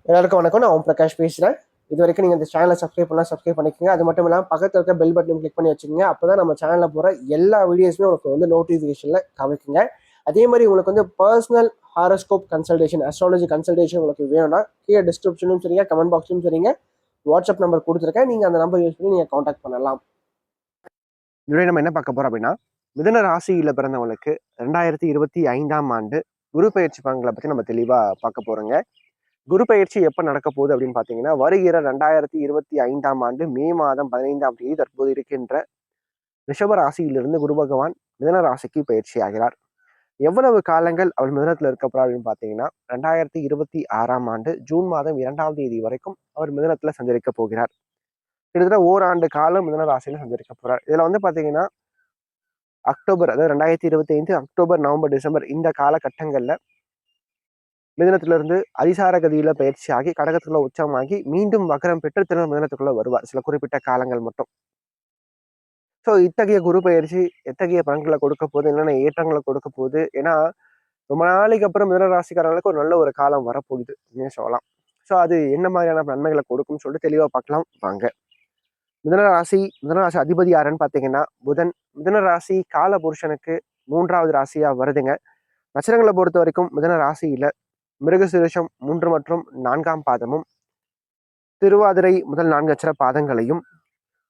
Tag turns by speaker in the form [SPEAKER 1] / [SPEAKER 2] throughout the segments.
[SPEAKER 1] எல்லாருக்கும் வணக்கம். நான் ஓம் பிரகாஷ் பேசுகிறேன். இது வரைக்கும் நீங்கள் இந்த சேனலை சப்ஸ்கிரைப் பண்ணிக்கோங்க. அது மட்டும் இல்லாமல் பக்கத்தில் இருக்க பெல் பட்டன் கிளிக் பண்ணி வச்சுக்கோங்க. அப்போ தான் நம்ம சேனலில் போகிற எல்லா வீடியோஸுமே உங்களுக்கு வந்து நோட்டிஃபிகேஷனில் காமிக்குங்க. அதே மாதிரி உங்களுக்கு வந்து personal horoscope consultation, astrology consultation உங்களுக்கு வேணும்னா கீழே டிஸ்கிரிப்ஷனும் சரிங்க, கமெண்ட் பாக்ஸும் சரிங்க, வாட்ஸ்அப் நம்பர் கொடுத்துருக்கேன். நீங்கள் அந்த நம்பர் யூஸ் பண்ணி நீங்கள் காண்டாக்ட் பண்ணலாம்.
[SPEAKER 2] இதுவரை நம்ம என்ன பார்க்க போறோம் அப்படின்னா, மிதுன ராசியில் பிறந்தவங்களுக்கு 2025ஆம் ஆண்டு குரு பயிற்சி பலன்களை பற்றி நம்ம தெளிவாக பார்க்க போறோங்க. குரு பயிற்சி எப்போ நடக்க போகுது அப்படின்னு பார்த்தீங்கன்னா, வருகிற 2025ஆம் ஆண்டு மே மாதம் 15ஆம் தேதி தற்போது இருக்கின்ற ரிஷப ராசியிலிருந்து குரு பகவான் மிதுன ராசிக்கு பயிற்சி ஆகிறார். எவ்வளவு காலங்கள் அவர் மிதுனத்தில் இருக்க போறார் அப்படின்னு பார்த்தீங்கன்னா, 2026ஆம் ஆண்டு ஜூன் மாதம் 2ஆம் தேதி வரைக்கும் அவர் மிதுனத்தில் சஞ்சரிக்க போகிறார். கிட்டத்தட்ட ஓராண்டு காலம் மிதுன ராசியில சஞ்சரிக்க போறார். இதுல வந்து பாத்தீங்கன்னா அக்டோபர், அதாவது 2025 அக்டோபர், நவம்பர், டிசம்பர் இந்த காலகட்டங்கள்ல மிதுனத்திலிருந்து அதிசார கதியில பயிற்சி ஆகி கடகத்துல உச்சமாகி மீண்டும் வக்கரம் பெற்று திரும்ப மிதுனத்துக்குள்ள வருவார் சில குறிப்பிட்ட காலங்கள் மட்டும். ஸோ இத்தகைய குரு பயிற்சி எத்தகைய பலன்களை கொடுக்க போகுது, என்னென்ன ஏற்றங்களை கொடுக்க போகுது, ஏன்னா ரொம்ப நாளைக்கு அப்புறம் மிதுன ராசிக்காரங்களுக்கு ஒரு நல்ல ஒரு காலம் வரப்போகுது சொல்லலாம். ஸோ அது என்ன மாதிரியான நன்மைகளை கொடுக்கும்னு சொல்லிட்டு தெளிவா பார்க்கலாம் வாங்க. மிதுன ராசி அதிபதி யாருன்னு பார்த்தீங்கன்னா புதன். மிதுன ராசி கால புருஷனுக்கு 3வது ராசியா வருதுங்க. நட்சத்திரங்களை பொறுத்த வரைக்கும் மிதுன ராசியில மிருகசீரிஷம் 3 மற்றும் 4ஆம் பாதமும், திருவாதிரை முதல் 4 அட்சர பாதங்களையும்,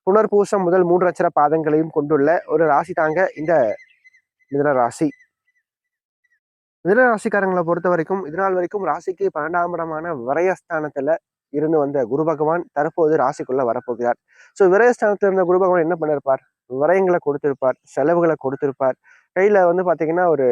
[SPEAKER 2] புனர்பூசம் முதல் 3 அட்சர பாதங்களையும் கொண்டுள்ள ஒரு ராசி தாங்க இந்த மிதுன ராசி. மிதுன ராசிக்காரங்களை பொறுத்த வரைக்கும் இதனால் வரைக்கும் ராசிக்கு 12ஆம் இடமான விரயஸ்தானத்துல இருந்து வந்த குரு பகவான் தற்போது ராசிக்குள்ள வரப்போகிறார். ஸோ விரயஸ்தானத்துல இருந்த குரு பகவான் என்ன பண்ணிருப்பார்? விரயங்களை கொடுத்திருப்பார், செலவுகளை கொடுத்திருப்பார். கையில வந்து பாத்தீங்கன்னா ஒரு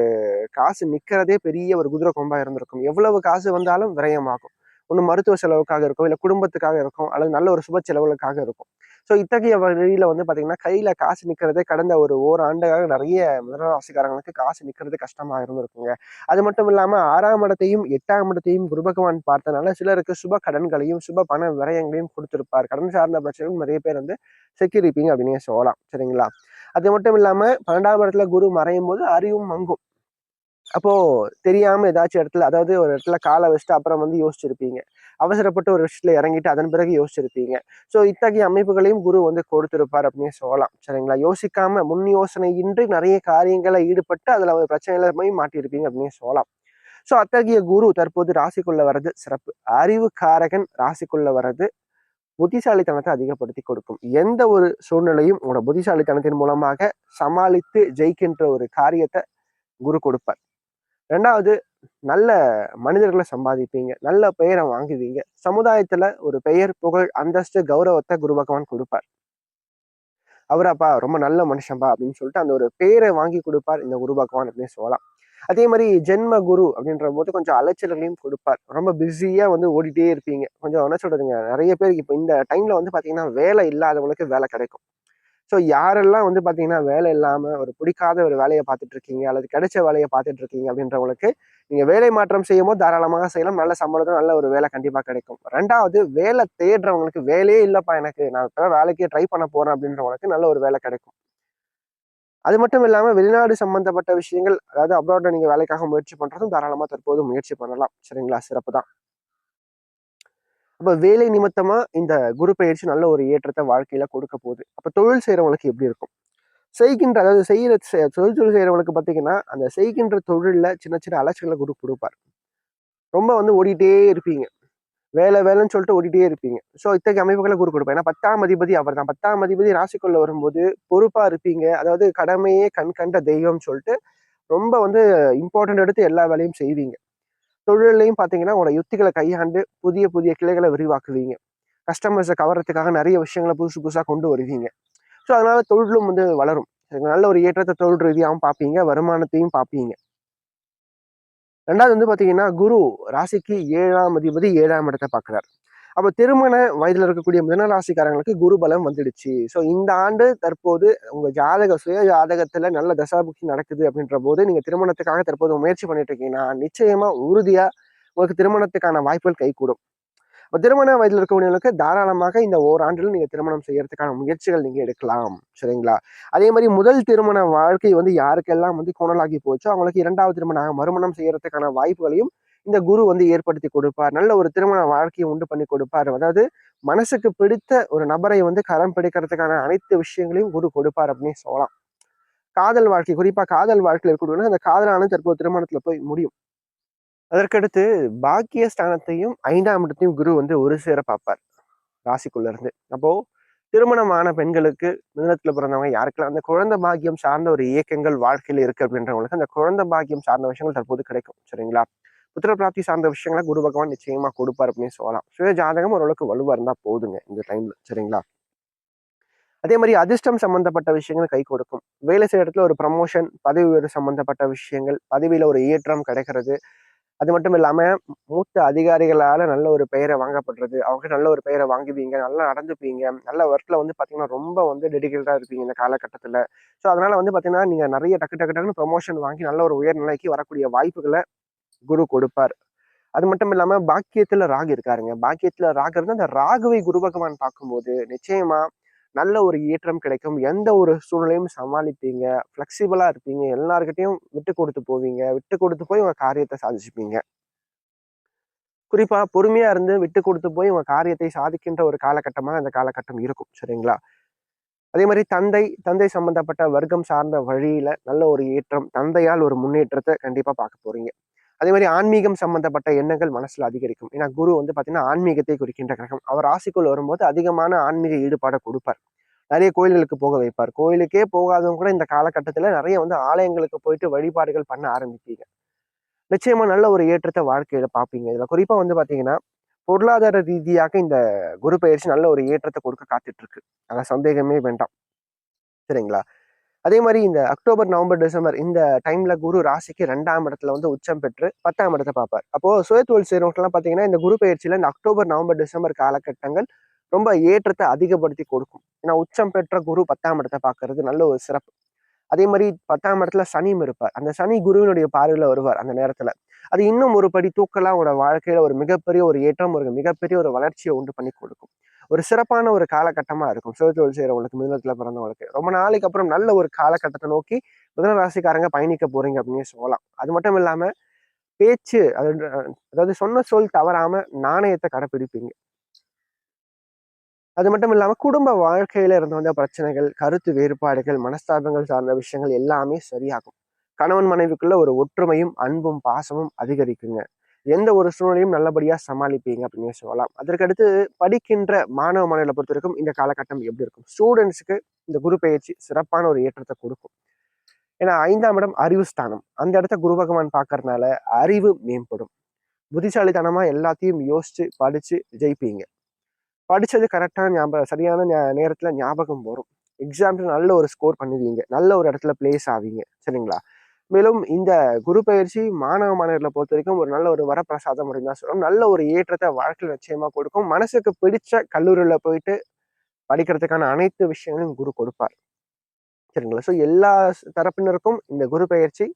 [SPEAKER 2] காசு நிக்கிறதே பெரிய ஒரு குதிரை கொம்பா இருந்திருக்கும். எவ்வளவு காசு வந்தாலும் விரயமாகும். ஒன்று மருத்துவ செலவுக்காக இருக்கும், இல்லை குடும்பத்துக்காக இருக்கும், அல்லது நல்ல ஒரு சுப செலவுகளுக்காக இருக்கும். ஸோ இத்தகைய வழியில வந்து பாத்தீங்கன்னா கையில காசு நிக்கிறதே கடந்த ஒரு ஓராண்டுக்காக நிறைய மிதனராசிக்காரங்களுக்கு காசு நிக்கிறது கஷ்டமா இருந்திருக்குங்க. அது மட்டும் இல்லாம 6ஆம் இடத்தையும் 8ஆம் இடத்தையும் குரு பகவான் பார்த்தனால சிலருக்கு சுப கடன்களையும் சுப பண விரயங்களையும் கொடுத்திருப்பார். கடன் சார்ந்த பிரச்சனையும் நிறைய பேர் வந்து சிக்கியிருப்பீங்க அப்படின்னே சொல்லலாம். சரிங்களா? அது மட்டும் இல்லாம 12ஆம் இடத்துல குரு மறையும் போது அறிவும் மங்கும். அப்போ தெரியாம ஏதாச்சும் இடத்துல, அதாவது ஒரு இடத்துல காலை வச்சுட்டு அப்புறம் வந்து யோசிச்சிருப்பீங்க. அவசரப்பட்டு ஒரு விஷயத்துல இறங்கிட்டு அதன் பிறகு யோசிச்சிருப்பீங்க. ஸோ இத்தகைய அமைப்புகளையும் குரு வந்து கொடுத்திருப்பார் அப்படின்னு சொல்லலாம். சரிங்களா? யோசிக்காம முன் யோசனை இன்றி நிறைய காரியங்களை ஈடுபட்டு அதுல ஒரு பிரச்சனையில போய் மாட்டியிருப்பீங்க அப்படின்னு சொல்லலாம். ஸோ அத்தகைய குரு தற்போது ராசிக்குள்ள வர்றது சிறப்பு. அறிவு காரகன் ராசிக்குள்ள வர்றது புத்திசாலித்தனத்தை அதிகப்படுத்தி கொடுக்கும். எந்த ஒரு சூழ்நிலையும் உங்களோட புத்திசாலித்தனத்தின் மூலமாக சமாளித்து ஜெயிக்கின்ற ஒரு காரியத்தை குரு கொடுப்பார். 2வது, நல்ல மனிதர்களை சம்பாதிப்பீங்க, நல்ல பெயரை வாங்குவீங்க. சமுதாயத்துல ஒரு பெயர், புகழ், அந்தஸ்து, கௌரவத்தை குரு பகவான் கொடுப்பார். அவராப்பா ரொம்ப நல்ல மனுஷன்பா அப்படின்னு சொல்லிட்டு அந்த ஒரு பேரை வாங்கி கொடுப்பார் இந்த குரு பகவான் அப்படின்னு சொல்லலாம். அதே மாதிரி ஜென்ம குரு அப்படின்ற போது கொஞ்சம் அலைச்சல்களையும் கொடுப்பார். ரொம்ப பிஸியா வந்து ஓடிட்டே இருப்பீங்க. கொஞ்சம் என்ன சொல்றதுங்க, நிறைய பேருக்கு இப்போ இந்த டைம்ல வந்து பாத்தீங்கன்னா வேலை இல்லாதவங்களுக்கு வேலை கிடைக்கும். ஸோ யாரெல்லாம் வந்து பார்த்தீங்கன்னா வேலை இல்லாமல் ஒரு பிடிக்காத ஒரு வேலையை பார்த்துட்டு இருக்கீங்க, அல்லது கிடைச்ச வேலையை பார்த்துட்டு இருக்கீங்க அப்படின்றவங்களுக்கு நீங்கள் வேலை மாற்றம் செய்யும் போது தாராளமாக செய்யலாம். நல்ல சம்பளத்தில் நல்ல ஒரு வேலை கண்டிப்பாக கிடைக்கும். 2வது, வேலை தேடுறவங்களுக்கு வேலையே இல்லைப்பா எனக்கு, நான் இப்போ வேலைக்கே ட்ரை பண்ண போறேன் அப்படின்றவங்களுக்கு நல்ல ஒரு வேலை கிடைக்கும். அது மட்டும் இல்லாமல் வெளிநாடு சம்பந்தப்பட்ட விஷயங்கள், அதாவது அப்ராட்ல நீங்கள் வேலைக்காக முயற்சி பண்ணுறதும் தாராளமாக தற்போது முயற்சி பண்ணலாம். சரிங்களா? சிறப்பு தான். அப்ப வேலை நிமித்தமா இந்த குரு பயிற்சி நல்ல ஒரு ஏற்றத்தை வாழ்க்கையில கொடுக்க போகுது. அப்ப தொழில் செய்யறவங்களுக்கு எப்படி இருக்கும்? செய்கின்ற, அதாவது தொழில் செய்யறவங்களுக்கு பார்த்தீங்கன்னா அந்த செய்கின்ற தொழில்ல சின்ன சின்ன அலைச்சல்களை குரு கொடுப்பார். ரொம்ப வந்து ஓடிட்டே இருப்பீங்க, வேலை வேலைன்னு சொல்லிட்டு ஓடிட்டே இருப்பீங்க. ஸோ இத்தகைய அமைப்புகளை குரு கொடுப்பார். ஏன்னா 10ஆம் அதிபதி அவர் தான். 10ஆம் அதிபதி ராசிக்குள்ள வரும்போது பொறுப்பா இருப்பீங்க. அதாவது கடமையே கண் கண்ட தெய்வம் சொல்லிட்டு ரொம்ப வந்து இம்பார்ட்டன்ட் எடுத்து எல்லா வேலையும் செய்வீங்க. தொழிலையும் பார்த்தீங்கன்னா உங்களோட யுக்திகளை கையாண்டு புதிய புதிய கிளைகளை விரிவாக்குவீங்க. கஸ்டமர்ஸை கவர்றதுக்காக நிறைய விஷயங்களை புதுசு புதுசாக கொண்டு வருவீங்க. ஸோ அதனால தொழிலும் வந்து வளரும். நல்ல ஒரு ஏற்றத்தை தொழில் ரீதியாகவும் பார்ப்பீங்க, வருமானத்தையும் பார்ப்பீங்க. 2வது வந்து பார்த்தீங்கன்னா குரு ராசிக்கு 7ஆம் அதிபதி 7ஆம் இடத்தை பார்க்குறார். அப்போ திருமண வயதில் இருக்கக்கூடிய மிதன ராசிக்காரங்களுக்கு குரு பலம் வந்துடுச்சு. ஸோ இந்த ஆண்டு தற்போது உங்க சுய ஜாதகத்துல நல்ல தசாபுக்தி நடக்குது அப்படின்ற போது நீங்க திருமணத்துக்காக தற்போது முயற்சி பண்ணிட்டு இருக்கீங்கன்னா நிச்சயமா உறுதியா உங்களுக்கு திருமணத்துக்கான வாய்ப்புகள் கைகூடும். இப்போ திருமண வயதில் இருக்கக்கூடியவங்களுக்கு தாராளமாக இந்த ஓராண்டில் நீங்க திருமணம் செய்யறதுக்கான முயற்சிகள் நீங்க எடுக்கலாம். சரிங்களா? அதே மாதிரி முதல் திருமண வாழ்க்கை வந்து யாருக்கெல்லாம் வந்து கோணலாகி போச்சோ அவங்களுக்கு 2வது திருமணம் மறுமணம் செய்யறதுக்கான வாய்ப்புகளையும் இந்த குரு வந்து ஏற்படுத்தி கொடுப்பார். நல்ல ஒரு திருமண வாழ்க்கையை உண்டு பண்ணி கொடுப்பார். அதாவது மனசுக்கு பிடித்த ஒரு நபரை வந்து கரம் பிடிக்கிறதுக்கான அனைத்து விஷயங்களையும் குரு கொடுப்பார் அப்படின்னு சொல்லலாம். காதல் வாழ்க்கை, குறிப்பா காதல் வாழ்க்கையில் இருக்கக்கூடிய அந்த காதலானது தற்போது திருமணத்துல போய் முடியும். அதற்கடுத்து பாக்கிய ஸ்தானத்தையும் 5ஆம் இடத்தையும் குரு வந்து ஒரு சேர பார்ப்பார் ராசிக்குள்ள இருந்து. அப்போ திருமணமான பெண்களுக்கு, மிதுனத்துல பிறந்தவங்க யாருக்கெல்லாம் அந்த குழந்தை பாக்கியம் சார்ந்த ஒரு இயக்கங்கள் வாழ்க்கையில இருக்கு அப்படின்றவங்களுக்கு அந்த குழந்தை பாக்கியம் சார்ந்த விஷயங்கள் தற்போது கிடைக்கும். சரிங்களா? புத்திர பிராப்தி சார்ந்த விஷயங்களை குரு பகவான் நிச்சயமா கொடுப்பார் அப்படின்னு சொல்லலாம். சுய ஜாதகம் ஓரளவுக்கு வலுவா இருந்தா போதுங்க இந்த டைம்ல. சரிங்களா? அதே மாதிரி அதிர்ஷ்டம் சம்பந்தப்பட்ட விஷயங்கள் கை கொடுக்கும். வேலை செய்யற இடத்துல ஒரு ப்ரமோஷன், பதவி உயர்வு சம்பந்தப்பட்ட விஷயங்கள், பதவியில ஒரு ஏற்றம் கிடைக்கிறது. அது மட்டும் இல்லாம மூத்த அதிகாரிகளால நல்ல ஒரு பெயரை வாங்கப்படுறது. அவங்க நல்ல ஒரு பெயரை வாங்குவீங்க, நல்லா நடந்துப்பீங்க, நல்ல ஒர்க்ல வந்து பாத்தீங்கன்னா ரொம்ப வந்து டெடிகேட்டடா இருப்பீங்க இந்த காலகட்டத்துல. ஸோ அதனால வந்து பாத்தீங்கன்னா நீங்க நிறைய டக்கு டக்கு டக்குன்னு ப்ரமோஷன் வாங்கி நல்ல ஒரு உயர்நிலைக்கு வரக்கூடிய வாய்ப்புகளை குரு கொடுப்பார். அது மட்டும் இல்லாம பாக்கியத்துல ராகு இருக்காருங்க. பாக்கியத்துல ராகு இருந்தா அந்த ராகுவை குரு பகவான் பார்க்கும்போது நிச்சயமா நல்ல ஒரு ஏற்றம் கிடைக்கும். எந்த ஒரு சூழ்நிலையும் சமாளிப்பீங்க, ஃப்ளெக்சிபிளா இருப்பீங்க, எல்லார்கிட்டையும் விட்டு கொடுத்து போவீங்க, விட்டு கொடுத்து போய் உங்க காரியத்தை சாதிச்சுப்பீங்க. குறிப்பா பொறுமையா இருந்து விட்டு கொடுத்து போய் உங்க காரியத்தை சாதிக்கின்ற ஒரு காலகட்டமா அந்த காலகட்டம் இருக்கும். சரிங்களா? அதே மாதிரி தந்தை சம்பந்தப்பட்ட வர்க்கம் சார்ந்த வழியில நல்ல ஒரு ஏற்றம், தந்தையால் ஒரு முன்னேற்றத்தை கண்டிப்பா பார்க்க போறீங்க. அதே மாதிரி ஆன்மீகம் சம்பந்தப்பட்ட எண்ணங்கள் மனசுல அதிகரிக்கும். ஏன்னா குரு வந்து பாத்தீங்கன்னா ஆன்மீகத்தை குறிக்கின்ற கிரகம். அவர் ராசிக்குள் வரும்போது அதிகமான ஆன்மீக ஈடுபாடை கொடுப்பார். நிறைய கோயில்களுக்கு போக வைப்பார். கோயிலுக்கே போகாதவங்க கூட இந்த காலகட்டத்துல நிறைய வந்து ஆலயங்களுக்கு போயிட்டு வழிபாடுகள் பண்ண ஆரம்பிப்பீங்க. நிச்சயமா நல்ல ஒரு ஏற்றத்தை வாழ்க்கையில பார்ப்பீங்க. இதுல குறிப்பா வந்து பாத்தீங்கன்னா பொருளாதார ரீதியாக இந்த குரு பயிற்சி நல்ல ஒரு ஏற்றத்தை கொடுக்க காத்துட்டு இருக்கு. அதான் சந்தேகமே வேண்டாம். சரிங்களா? அதே மாதிரி இந்த அக்டோபர், நவம்பர், டிசம்பர் இந்த டைம்ல குரு ராசிக்கு 2ஆம் இடத்துல வந்து உச்சம் பெற்று 10ஆம் இடத்தை பார்ப்பார். அப்போ சுயதொழில் செய்யறவங்கலாம் பாத்தீங்கன்னா இந்த குரு பயிற்சியில இந்த அக்டோபர், நவம்பர், டிசம்பர் காலகட்டங்கள் ரொம்ப ஏற்றத்தை அதிகப்படுத்தி கொடுக்கும். ஏன்னா உச்சம் பெற்ற குரு 10ஆம் இடத்தை பார்க்கறது நல்ல ஒரு சிறப்பு. அதே மாதிரி 10ஆம் இடத்துல சனியும் இருப்பார். அந்த சனி குருவினுடைய பார்வையில வருவார் அந்த நேரத்துல. அது இன்னும் ஒரு படி தூக்கலாம் உங்களோட வாழ்க்கையில ஒரு மிகப்பெரிய ஒரு ஏற்றம், ஒரு மிகப்பெரிய ஒரு வளர்ச்சியை உண்டு பண்ணி கொடுக்கும். ஒரு சிறப்பான ஒரு காலகட்டமா இருக்கும் சுயதொழில் செய்யறவங்களுக்கு, மிதுனத்துல பிறந்தவங்களுக்கு. ரொம்ப நாளைக்கு அப்புறம் நல்ல ஒரு காலகட்டத்தை நோக்கி மிதுன ராசிக்காரங்க பயணிக்க போறீங்க அப்படின்னு சொல்லலாம். அது மட்டும் இல்லாம பேச்சு அதாவது சொன்ன சொல் தவறாம நாணயத்தை கடைப்பிடிப்பீங்க. அது மட்டும் இல்லாம குடும்ப வாழ்க்கையில இருந்து வந்த பிரச்சனைகள், கருத்து வேறுபாடுகள், மனஸ்தாபங்கள் சார்ந்த விஷயங்கள் எல்லாமே சரியாகும். கணவன் மனைவிக்குள்ள ஒரு ஒற்றுமையும், அன்பும், பாசமும் அதிகரிக்குங்க. எந்த ஒரு சூழ்நிலையும் நல்லபடியா சமாளிப்பீங்க அப்படின்னு சொல்லலாம். அதற்கடுத்து படிக்கின்ற மாணவ மாணவிகளை பொறுத்த வரைக்கும் இந்த காலகட்டம் எப்படி இருக்கும்? ஸ்டூடெண்ட்ஸுக்கு இந்த குரு பயிற்சி சிறப்பான ஒரு ஏற்றத்தை கொடுக்கும். ஏன்னா 5ஆம் இடம் அறிவு ஸ்தானம். அந்த இடத்த குரு பகவான் பார்க்கறதுனால அறிவு மேம்படும். புத்திசாலித்தனமா எல்லாத்தையும் யோசிச்சு படிச்சு ஜெயிப்பீங்க. படிச்சது கரெக்டான சரியான நேரத்துல ஞாபகம் வரும். எக்ஸாம்ல நல்ல ஒரு ஸ்கோர் பண்ணுவீங்க. நல்ல ஒரு இடத்துல பிளேஸ் ஆவீங்க. சரிங்களா? மேலும் இந்த குரு பயிற்சி மாணவ மாணவர்களை பொறுத்த வரைக்கும் ஒரு நல்ல ஒரு வரப்பிரசாதம் அப்படின்னு தான் சொல்லணும். நல்ல ஒரு ஏற்றத்தை வாழ்க்கையில் நிச்சயமா கொடுக்கும். மனசுக்கு பிடிச்ச கல்லூரியில போயிட்டு படிக்கிறதுக்கான அனைத்து விஷயங்களையும் குரு கொடுப்பார். சரிங்களா? ஸோ எல்லா தரப்பினருக்கும் இந்த குரு பயிற்சி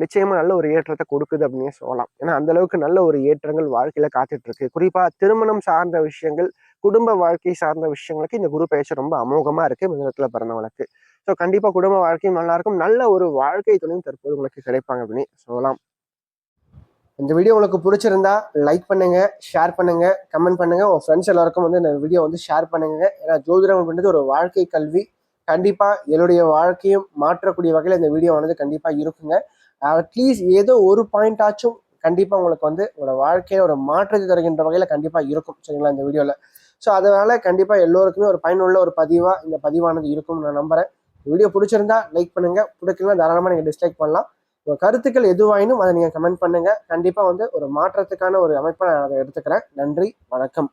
[SPEAKER 2] நிச்சயமா நல்ல ஒரு ஏற்றத்தை கொடுக்குது அப்படின்னே சொல்லலாம். ஏன்னா அந்த அளவுக்கு நல்ல ஒரு ஏற்றங்கள் வாழ்க்கையில காத்துட்டு இருக்கு. குறிப்பா திருமணம் சார்ந்த விஷயங்கள், குடும்ப வாழ்க்கை சார்ந்த விஷயங்களுக்கு இந்த குரு பயிற்சி ரொம்ப அமோகமா இருக்கு மிதுனத்துல பிறந்தவங்களுக்கு. ஸோ கண்டிப்பா குடும்ப வாழ்க்கையும் நல்லா இருக்கும். நல்ல ஒரு வாழ்க்கை துணையும் தற்போது உங்களுக்கு கிடைப்பாங்க அப்படின்னு சொல்லலாம்.
[SPEAKER 1] இந்த வீடியோ உங்களுக்கு பிடிச்சிருந்தா லைக் பண்ணுங்க, ஷேர் பண்ணுங்க, கமெண்ட் பண்ணுங்க. உங்க ஃப்ரெண்ட்ஸ் எல்லாருக்கும் வந்து இந்த வீடியோ வந்து ஷேர் பண்ணுங்க. ஏன்னா ஜோதிடம் அப்படின்றது ஒரு வாழ்க்கை கல்வி. கண்டிப்பா என்னுடைய வாழ்க்கையும் மாற்றக்கூடிய வகையில் இந்த வீடியோ வந்து கண்டிப்பா இருக்குங்க. அட்லீஸ்ட் ஏதோ ஒரு பாயிண்ட் ஆச்சும் கண்டிப்பா உங்களுக்கு வந்து உங்களோட வாழ்க்கையில ஒரு மாற்றத்தை தருகின்ற வகையில கண்டிப்பா இருக்கும். சரிங்களா? இந்த வீடியோல. ஸோ அதனால கண்டிப்பா எல்லோருக்குமே ஒரு பயனுள்ள ஒரு பதிவா இந்த பதிவானது இருக்கும்னு நான் நம்புறேன். வீடியோ பிடிச்சிருந்தா லைக் பண்ணுங்க, பிடிக்கலாம் தாராளமா நீங்க டிஸ்லைக் பண்ணலாம். உங்க கருத்துக்கள் எதுவாயினும் அதை நீங்க கமெண்ட் பண்ணுங்க. கண்டிப்பா வந்து ஒரு மாற்றத்துக்கான ஒரு அமைப்பை நான் அதை எடுத்துக்கிறேன். நன்றி, வணக்கம்.